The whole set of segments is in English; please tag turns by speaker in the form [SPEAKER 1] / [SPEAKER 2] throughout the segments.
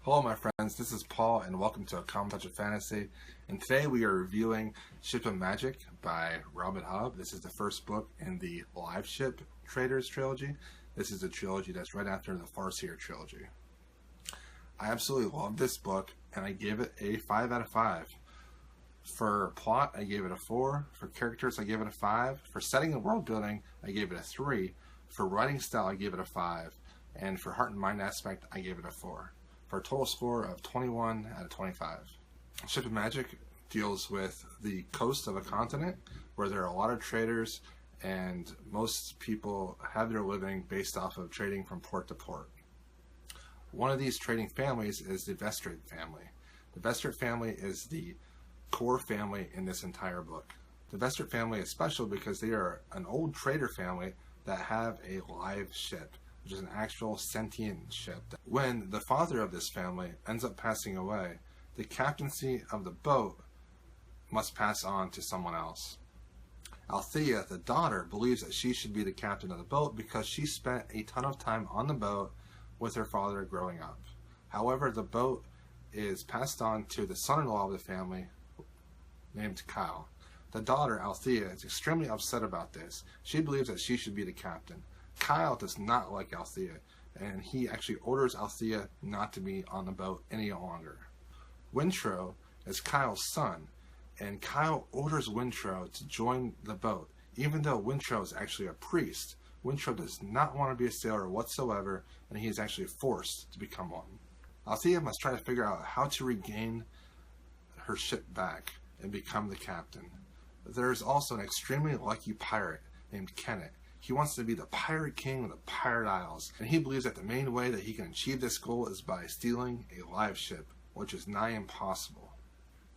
[SPEAKER 1] Hello my friends, this is Paul and welcome to A Common Touch of Fantasy, and today we are reviewing Ship of Magic by Rob and Hobb. This is the first book in the Live Ship Traders trilogy. This is a trilogy that's right after the Farseer trilogy. I absolutely love this book and I gave it a 5 out of 5. For plot, I gave it a 4. For characters, I gave it a 5. For setting and world building, I gave it a 3. For writing style, I gave it a 5. And for heart and mind aspect, I gave it a 4. For a total score of 21 out of 25. Ship of Magic deals with the coast of a continent where there are a lot of traders and most people have their living based off of trading from port to port. One of these trading families is the Vestrit family. The Vestrit family is the core family in this entire book. The Vestrit family is special because they are an old trader family that have a live ship, which is an actual sentient ship. When the father of this family ends up passing away, the captaincy of the boat must pass on to someone else. Althea, the daughter, believes that she should be the captain of the boat because she spent a ton of time on the boat with her father growing up. However, the boat is passed on to the son-in-law of the family named Kyle. The daughter, Althea, is extremely upset about this. She believes that she should be the captain. Kyle does not like Althea, and he actually orders Althea not to be on the boat any longer. Wintro is Kyle's son, and Kyle orders Wintro to join the boat, even though Wintro is actually a priest. Wintro does not want to be a sailor whatsoever, and he is actually forced to become one. Althea must try to figure out how to regain her ship back and become the captain. There is also an extremely lucky pirate named Kenneth. He wants to be the pirate king of the Pirate Isles, and he believes that the main way that he can achieve this goal is by stealing a live ship, which is nigh impossible.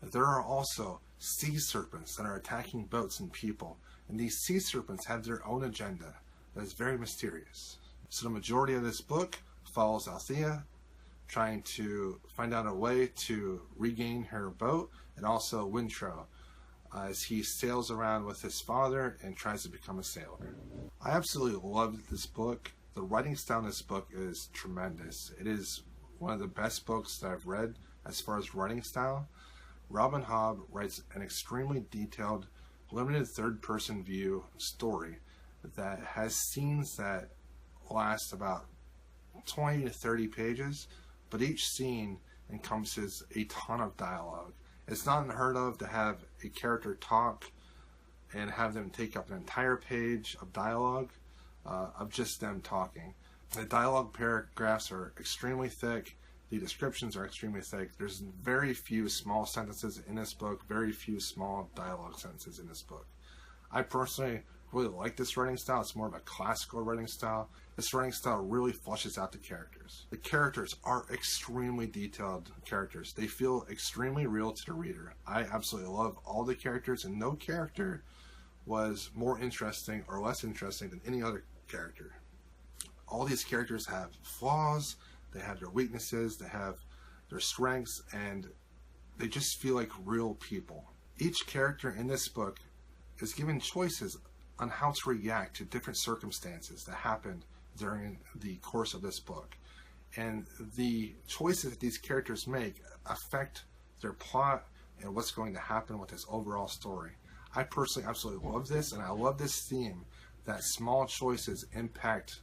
[SPEAKER 1] There are also sea serpents that are attacking boats and people, and these sea serpents have their own agenda that is very mysterious. So the majority of this book follows Althea trying to find out a way to regain her boat, and also Wintro as he sails around with his father and tries to become a sailor. I absolutely loved this book. The writing style in this book is tremendous. It is one of the best books that I've read as far as writing style. Rob and Hobb writes an extremely detailed, limited third-person view story that has scenes that last about 20 to 30 pages, but each scene encompasses a ton of dialogue. It's not unheard of to have a character talk and have them take up an entire page of dialogue of just them talking. The dialogue paragraphs are extremely thick. The descriptions are extremely thick. There's very few small sentences in this book, very few small dialogue sentences in this book. I personally really like this writing style. It's more of a classical writing style. This writing style really fleshes out the characters. The characters are extremely detailed characters. They feel extremely real to the reader. I absolutely love all the characters, and no character was more interesting or less interesting than any other character. All these characters have flaws, they have their weaknesses, they have their strengths, and they just feel like real people. Each character in this book is given choices on how to react to different circumstances that happened during the course of this book. And the choices that these characters make affect their plot and what's going to happen with this overall story. I personally absolutely love this, and I love this theme that small choices impact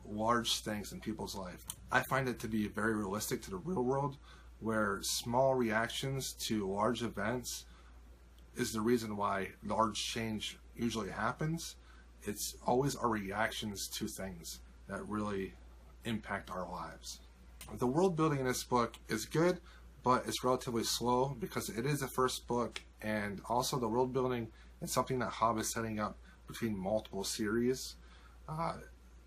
[SPEAKER 1] large things in people's life. I find it to be very realistic to the real world, where small reactions to large events is the reason why large change usually happens. It's always our reactions to things that really impact our lives. The world building in this book is good, but it's relatively slow because it is the first book, and also the world building is something that Hobb is setting up between multiple series.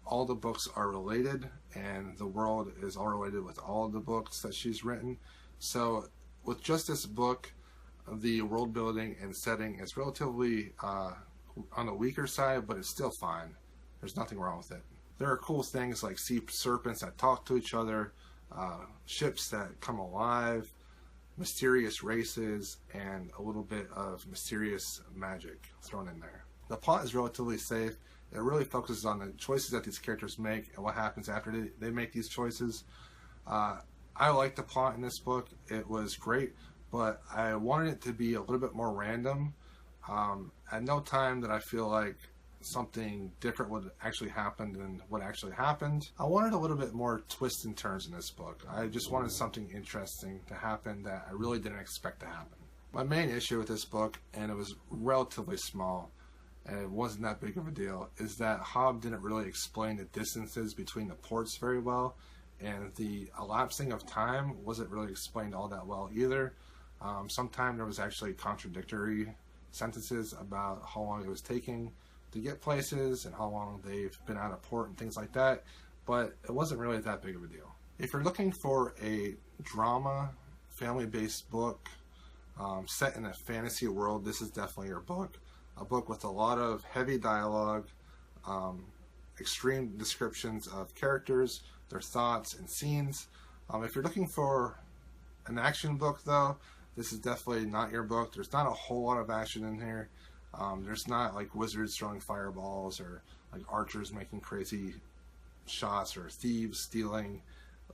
[SPEAKER 1] All the books are related, and the world is all related with all of the books that she's written. So with just this book, the world building and setting is relatively on the weaker side, but it's still fine. There's nothing wrong with it. There are cool things like sea serpents that talk to each other, ships that come alive, mysterious races, and a little bit of mysterious magic thrown in there. The plot is relatively safe. It really focuses on the choices that these characters make and what happens after they make these choices. I liked the plot in this book. It was great, but I wanted it to be a little bit more random. At no time did I feel like something different would actually happen than what actually happened. I wanted a little bit more twists and turns in this book. I just wanted something interesting to happen that I really didn't expect to happen. My main issue with this book, and it was relatively small, and it wasn't that big of a deal, is that Hobb didn't really explain the distances between the ports very well, and the elapsing of time wasn't really explained all that well either. Sometimes there was actually contradictory sentences about how long it was taking to get places and how long they've been out of port and things like that, but it wasn't really that big of a deal. If you're looking for a drama, family-based book set in a fantasy world, this is definitely your book. A book with a lot of heavy dialogue, extreme descriptions of characters, their thoughts and scenes. If you're looking for an action book though, this is definitely not your book. There's not a whole lot of action in here. There's not like wizards throwing fireballs or like archers making crazy shots or thieves stealing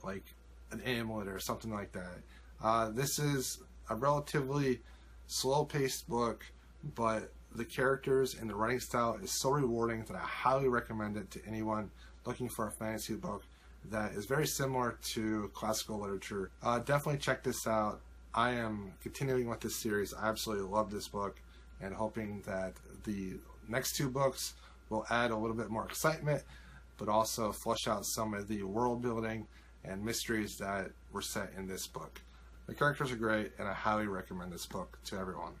[SPEAKER 1] like an amulet or something like that. This is a relatively slow-paced book, but the characters and the writing style is so rewarding that I highly recommend it to anyone looking for a fantasy book that is very similar to classical literature. Definitely check this out. I am continuing with this series. I absolutely love this book, and hoping that the next two books will add a little bit more excitement, but also flesh out some of the world building and mysteries that were set in this book. The characters are great, and I highly recommend this book to everyone.